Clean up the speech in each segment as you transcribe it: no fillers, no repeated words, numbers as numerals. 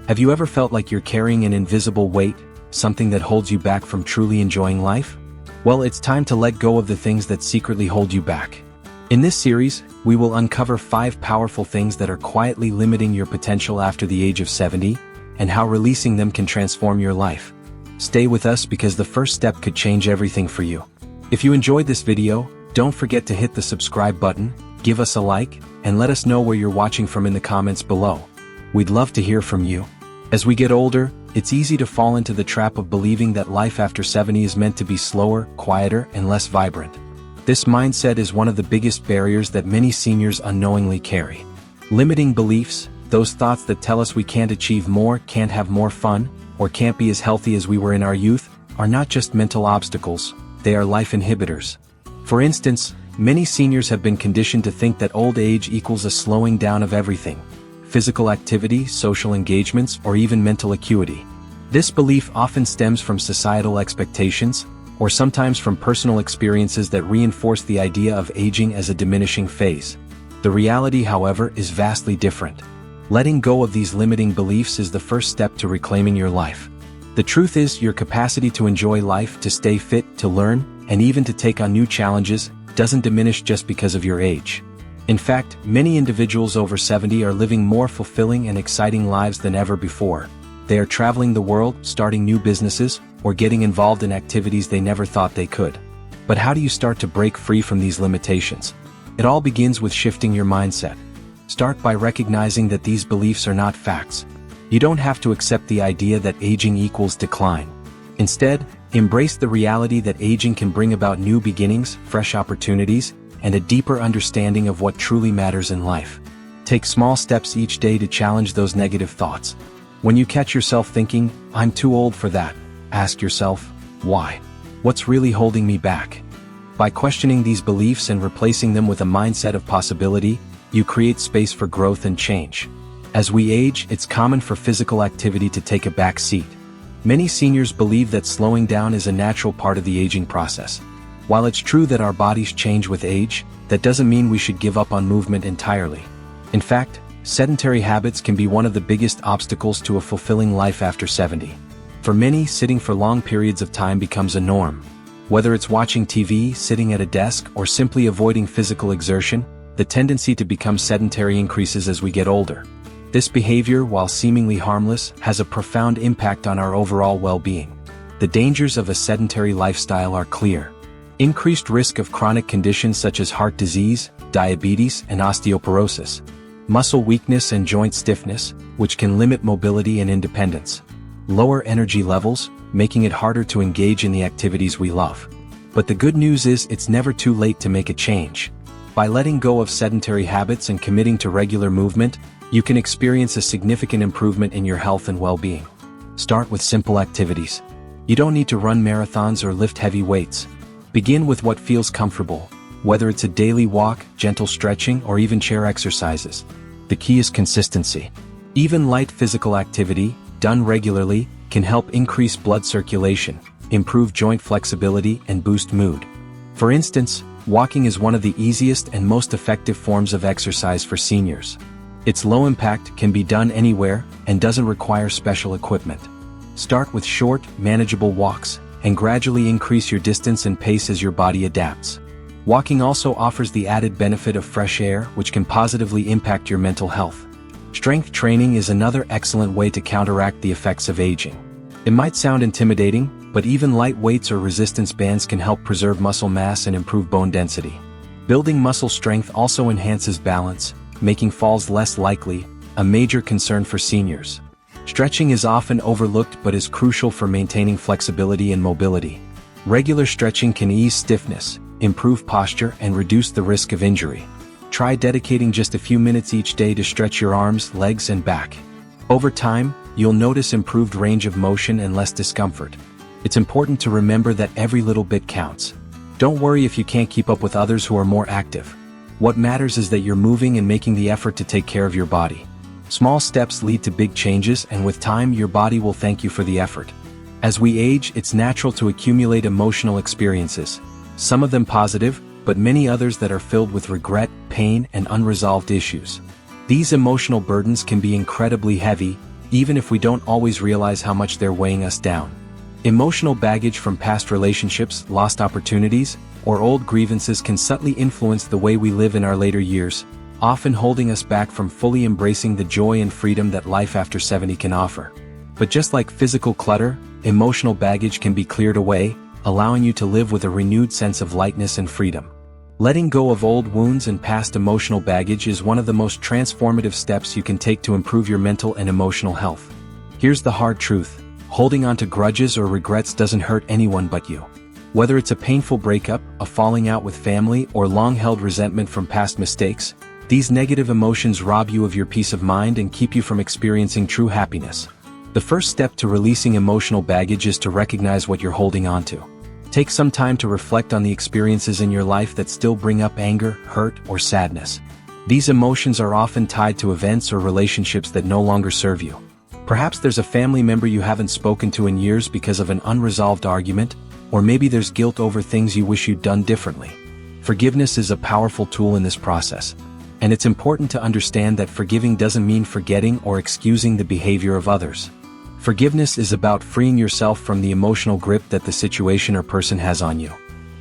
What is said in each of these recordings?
Have you ever felt like you're carrying an invisible weight, something that holds you back from truly enjoying life? Well, it's time to let go of the things that secretly hold you back. In this series, we will uncover 5 powerful things that are quietly limiting your potential after the age of 70, and how releasing them can transform your life. Stay with us because the first step could change everything for you. If you enjoyed this video, don't forget to hit the subscribe button, give us a like, and let us know where you're watching from in the comments below. We'd love to hear from you. As we get older, it's easy to fall into the trap of believing that life after 70 is meant to be slower, quieter, and less vibrant. This mindset is one of the biggest barriers that many seniors unknowingly carry. Limiting beliefs, those thoughts that tell us we can't achieve more, can't have more fun, or can't be as healthy as we were in our youth, are not just mental obstacles, they are life inhibitors. For instance, many seniors have been conditioned to think that old age equals a slowing down of everything: physical activity, social engagements, or even mental acuity. This belief often stems from societal expectations, or sometimes from personal experiences that reinforce the idea of aging as a diminishing phase. The reality, however, is vastly different. Letting go of these limiting beliefs is the first step to reclaiming your life. The truth is, your capacity to enjoy life, to stay fit, to learn, and even to take on new challenges, doesn't diminish just because of your age. In fact, many individuals over 70 are living more fulfilling and exciting lives than ever before. They are traveling the world, starting new businesses, or getting involved in activities they never thought they could. But how do you start to break free from these limitations? It all begins with shifting your mindset. Start by recognizing that these beliefs are not facts. You don't have to accept the idea that aging equals decline. Instead, embrace the reality that aging can bring about new beginnings, fresh opportunities, and a deeper understanding of what truly matters in life. Take small steps each day to challenge those negative thoughts. When you catch yourself thinking, "I'm too old for that," ask yourself, why? What's really holding me back? By questioning these beliefs and replacing them with a mindset of possibility, you create space for growth and change. As we age, it's common for physical activity to take a back seat. Many seniors believe that slowing down is a natural part of the aging process. While it's true that our bodies change with age, that doesn't mean we should give up on movement entirely. In fact, sedentary habits can be one of the biggest obstacles to a fulfilling life after 70. For many, sitting for long periods of time becomes a norm. Whether it's watching TV, sitting at a desk, or simply avoiding physical exertion, the tendency to become sedentary increases as we get older. This behavior, while seemingly harmless, has a profound impact on our overall well-being. The dangers of a sedentary lifestyle are clear. Increased risk of chronic conditions such as heart disease, diabetes, and osteoporosis. Muscle weakness and joint stiffness, which can limit mobility and independence. Lower energy levels, making it harder to engage in the activities we love. But the good news is, it's never too late to make a change. By letting go of sedentary habits and committing to regular movement, you can experience a significant improvement in your health and well-being. Start with simple activities. You don't need to run marathons or lift heavy weights. Begin with what feels comfortable, whether it's a daily walk, gentle stretching, or even chair exercises. The key is consistency. Even light physical activity, done regularly, can help increase blood circulation, improve joint flexibility, and boost mood. For instance, walking is one of the easiest and most effective forms of exercise for seniors. It's low impact, can be done anywhere, and doesn't require special equipment. Start with short, manageable walks, and gradually increase your distance and pace as your body adapts. Walking also offers the added benefit of fresh air, which can positively impact your mental health. Strength training is another excellent way to counteract the effects of aging. It might sound intimidating, but even light weights or resistance bands can help preserve muscle mass and improve bone density. Building muscle strength also enhances balance, making falls less likely, a major concern for seniors. Stretching is often overlooked but is crucial for maintaining flexibility and mobility. Regular stretching can ease stiffness, improve posture, and reduce the risk of injury. Try dedicating just a few minutes each day to stretch your arms, legs, and back. Over time, you'll notice improved range of motion and less discomfort. It's important to remember that every little bit counts. Don't worry if you can't keep up with others who are more active. What matters is that you're moving and making the effort to take care of your body. Small steps lead to big changes, and with time, your body will thank you for the effort. As we age, it's natural to accumulate emotional experiences, some of them positive, but many others that are filled with regret, pain, and unresolved issues. These emotional burdens can be incredibly heavy, even if we don't always realize how much they're weighing us down. Emotional baggage from past relationships, lost opportunities, or old grievances can subtly influence the way we live in our later years, often holding us back from fully embracing the joy and freedom that life after 70 can offer. But just like physical clutter, emotional baggage can be cleared away, allowing you to live with a renewed sense of lightness and freedom. Letting go of old wounds and past emotional baggage is one of the most transformative steps you can take to improve your mental and emotional health. Here's the hard truth: holding on to grudges or regrets doesn't hurt anyone but you. Whether it's a painful breakup, a falling out with family, or long-held resentment from past mistakes, these negative emotions rob you of your peace of mind and keep you from experiencing true happiness. The first step to releasing emotional baggage is to recognize what you're holding on to. Take some time to reflect on the experiences in your life that still bring up anger, hurt, or sadness. These emotions are often tied to events or relationships that no longer serve you. Perhaps there's a family member you haven't spoken to in years because of an unresolved argument, or maybe there's guilt over things you wish you'd done differently. Forgiveness is a powerful tool in this process, and it's important to understand that forgiving doesn't mean forgetting or excusing the behavior of others. Forgiveness is about freeing yourself from the emotional grip that the situation or person has on you.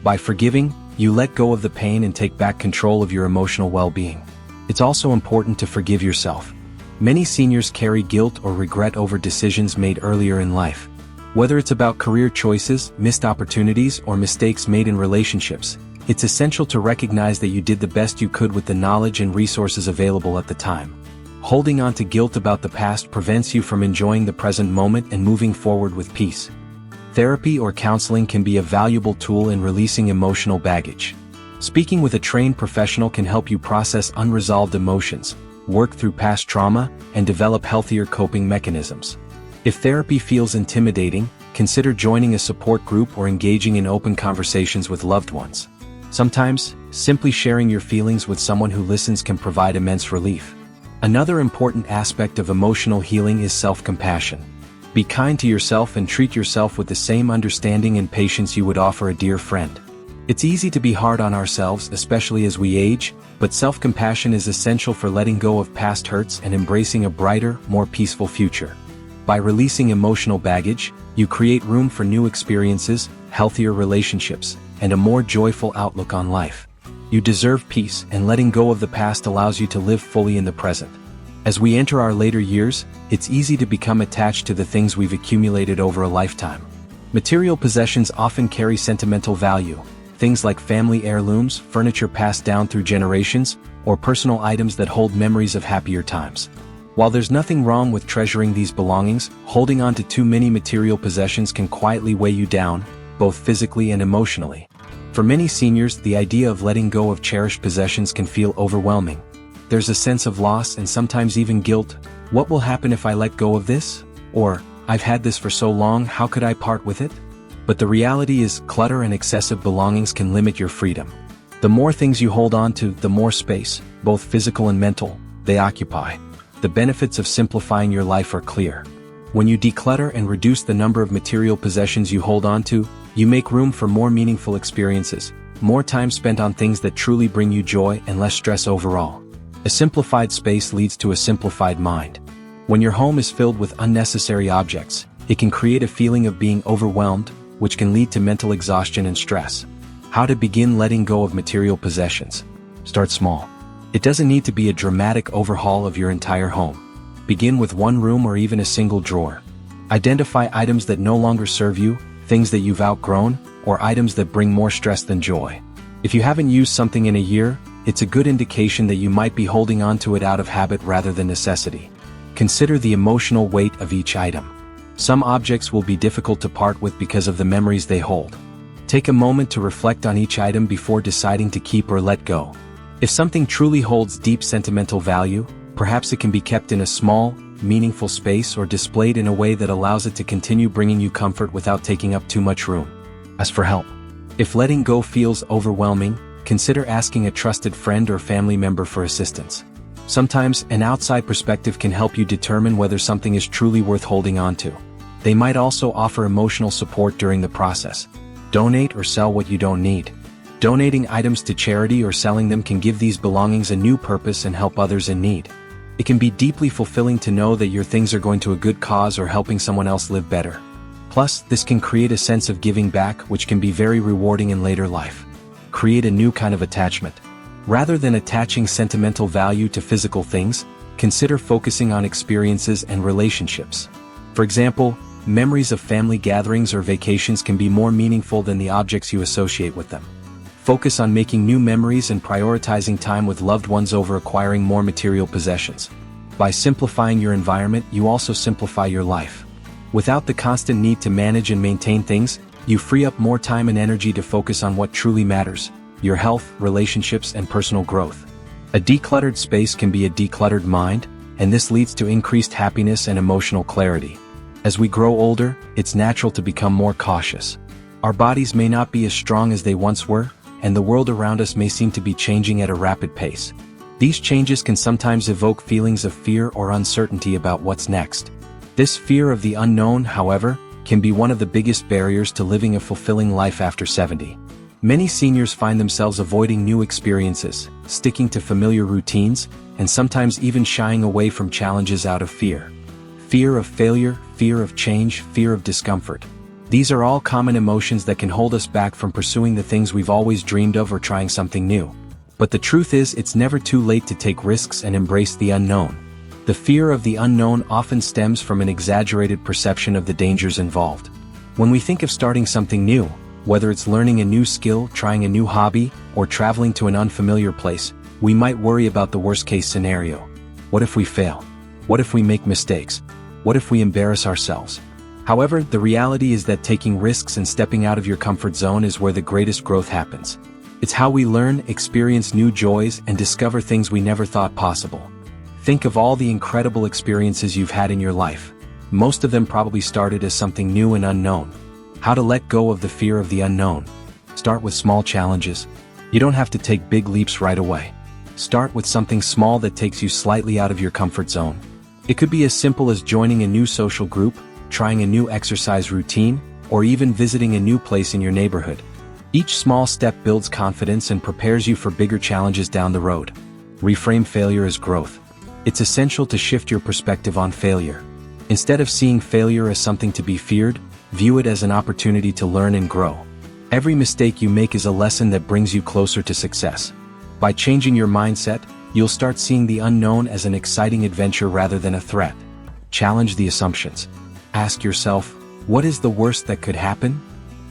By forgiving, you let go of the pain and take back control of your emotional well-being. It's also important to forgive yourself. Many seniors carry guilt or regret over decisions made earlier in life. Whether it's about career choices, missed opportunities, or mistakes made in relationships, it's essential to recognize that you did the best you could with the knowledge and resources available at the time. Holding on to guilt about the past prevents you from enjoying the present moment and moving forward with peace. Therapy or counseling can be a valuable tool in releasing emotional baggage. Speaking with a trained professional can help you process unresolved emotions, work through past trauma, and develop healthier coping mechanisms. If therapy feels intimidating, consider joining a support group or engaging in open conversations with loved ones. Sometimes, simply sharing your feelings with someone who listens can provide immense relief. Another important aspect of emotional healing is self-compassion. Be kind to yourself and treat yourself with the same understanding and patience you would offer a dear friend. It's easy to be hard on ourselves, especially as we age, but self-compassion is essential for letting go of past hurts and embracing a brighter, more peaceful future. By releasing emotional baggage, you create room for new experiences, healthier relationships, and a more joyful outlook on life. You deserve peace, and letting go of the past allows you to live fully in the present. As we enter our later years, it's easy to become attached to the things we've accumulated over a lifetime. Material possessions often carry sentimental value. Things like family heirlooms, furniture passed down through generations, or personal items that hold memories of happier times. While there's nothing wrong with treasuring these belongings, holding on to too many material possessions can quietly weigh you down, both physically and emotionally. For many seniors, the idea of letting go of cherished possessions can feel overwhelming. There's a sense of loss and sometimes even guilt. What will happen if I let go of this? Or, I've had this for so long, how could I part with it? But the reality is, clutter and excessive belongings can limit your freedom. The more things you hold on to, the more space, both physical and mental, they occupy. The benefits of simplifying your life are clear. When you declutter and reduce the number of material possessions you hold on to, you make room for more meaningful experiences, more time spent on things that truly bring you joy and less stress overall. A simplified space leads to a simplified mind. When your home is filled with unnecessary objects, it can create a feeling of being overwhelmed, which can lead to mental exhaustion and stress. How to begin letting go of material possessions? Start small. It doesn't need to be a dramatic overhaul of your entire home. Begin with one room or even a single drawer. Identify items that no longer serve you, things that you've outgrown, or items that bring more stress than joy. If you haven't used something in a year, it's a good indication that you might be holding on to it out of habit rather than necessity. Consider the emotional weight of each item. Some objects will be difficult to part with because of the memories they hold. Take a moment to reflect on each item before deciding to keep or let go. If something truly holds deep sentimental value, perhaps it can be kept in a small, meaningful space or displayed in a way that allows it to continue bringing you comfort without taking up too much room. As for help, if letting go feels overwhelming, consider asking a trusted friend or family member for assistance. Sometimes, an outside perspective can help you determine whether something is truly worth holding on to. They might also offer emotional support during the process. Donate or sell what you don't need. Donating items to charity or selling them can give these belongings a new purpose and help others in need. It can be deeply fulfilling to know that your things are going to a good cause or helping someone else live better. Plus, this can create a sense of giving back, which can be very rewarding in later life. Create a new kind of attachment. Rather than attaching sentimental value to physical things, consider focusing on experiences and relationships. For example, memories of family gatherings or vacations can be more meaningful than the objects you associate with them. Focus on making new memories and prioritizing time with loved ones over acquiring more material possessions. By simplifying your environment, you also simplify your life. Without the constant need to manage and maintain things, you free up more time and energy to focus on what truly matters: your health, relationships, and personal growth. A decluttered space can be a decluttered mind, and this leads to increased happiness and emotional clarity. As we grow older, it's natural to become more cautious. Our bodies may not be as strong as they once were, and the world around us may seem to be changing at a rapid pace. These changes can sometimes evoke feelings of fear or uncertainty about what's next. This fear of the unknown, however, can be one of the biggest barriers to living a fulfilling life after 70. Many seniors find themselves avoiding new experiences, sticking to familiar routines, and sometimes even shying away from challenges out of fear. Fear of failure, fear of change, fear of discomfort. These are all common emotions that can hold us back from pursuing the things we've always dreamed of or trying something new. But the truth is, it's never too late to take risks and embrace the unknown. The fear of the unknown often stems from an exaggerated perception of the dangers involved. When we think of starting something new, whether it's learning a new skill, trying a new hobby, or traveling to an unfamiliar place, we might worry about the worst-case scenario. What if we fail? What if we make mistakes? What if we embarrass ourselves? However, the reality is that taking risks and stepping out of your comfort zone is where the greatest growth happens. It's how we learn, experience new joys, and discover things we never thought possible. Think of all the incredible experiences you've had in your life. Most of them probably started as something new and unknown. How to let go of the fear of the unknown. Start with small challenges. You don't have to take big leaps right away. Start with something small that takes you slightly out of your comfort zone. It could be as simple as joining a new social group, trying a new exercise routine, or even visiting a new place in your neighborhood. Each small step builds confidence and prepares you for bigger challenges down the road. Reframe failure as growth. It's essential to shift your perspective on failure. Instead of seeing failure as something to be feared, view it as an opportunity to learn and grow. Every mistake you make is a lesson that brings you closer to success. By changing your mindset, you'll start seeing the unknown as an exciting adventure rather than a threat. Challenge the assumptions. Ask yourself, what is the worst that could happen?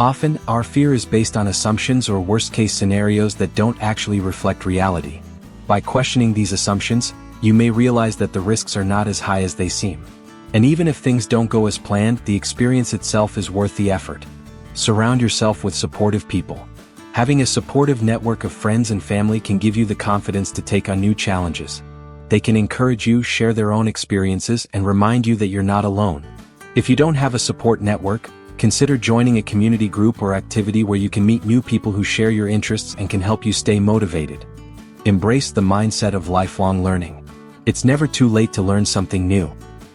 Often, our fear is based on assumptions or worst-case scenarios that don't actually reflect reality. By questioning these assumptions, you may realize that the risks are not as high as they seem. And even if things don't go as planned, the experience itself is worth the effort. Surround yourself with supportive people. Having a supportive network of friends and family can give you the confidence to take on new challenges. They can encourage you, share their own experiences, and remind you that you're not alone. If you don't have a support network, consider joining a community group or activity where you can meet new people who share your interests and can help you stay motivated. Embrace the mindset of lifelong learning. It's never too late to learn something new.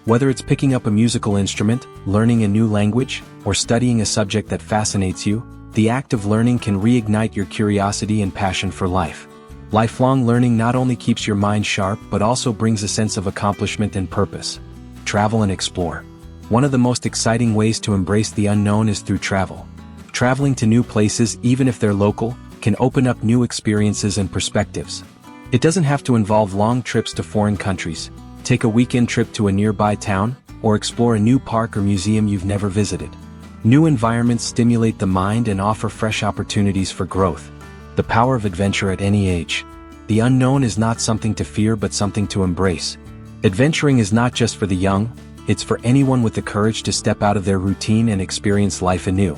Whether it's picking up a musical instrument, learning a new language, or studying a subject that fascinates you, the act of learning can reignite your curiosity and passion for life. Lifelong learning not only keeps your mind sharp but also brings a sense of accomplishment and purpose. Travel and explore. One of the most exciting ways to embrace the unknown is through travel. Traveling to new places, even if they're local, can open up new experiences and perspectives. It doesn't have to involve long trips to foreign countries. Take a weekend trip to a nearby town, or explore a new park or museum you've never visited. New environments stimulate the mind and offer fresh opportunities for growth. The power of adventure at any age. The unknown is not something to fear but something to embrace. Adventuring is not just for the young, it's for anyone with the courage to step out of their routine and experience life anew.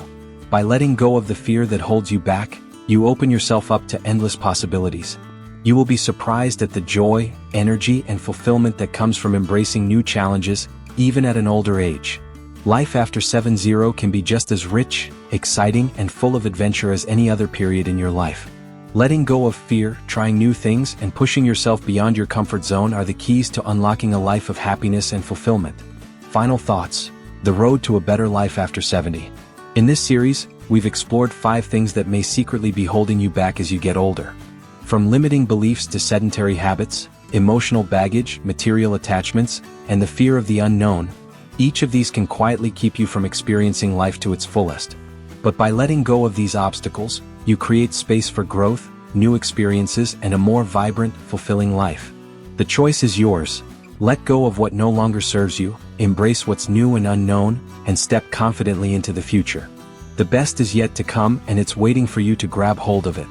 By letting go of the fear that holds you back, you open yourself up to endless possibilities. You will be surprised at the joy, energy, and fulfillment that comes from embracing new challenges, even at an older age. Life after 70 can be just as rich, exciting, and full of adventure as any other period in your life. Letting go of fear, trying new things, and pushing yourself beyond your comfort zone are the keys to unlocking a life of happiness and fulfillment. Final thoughts. The road to a better life after 70. In this series, we've explored 5 things that may secretly be holding you back as you get older. From limiting beliefs to sedentary habits, emotional baggage, material attachments, and the fear of the unknown. Each of these can quietly keep you from experiencing life to its fullest. But by letting go of these obstacles, you create space for growth, new experiences, and a more vibrant, fulfilling life. The choice is yours. Let go of what no longer serves you, embrace what's new and unknown, and step confidently into the future. The best is yet to come, and it's waiting for you to grab hold of it.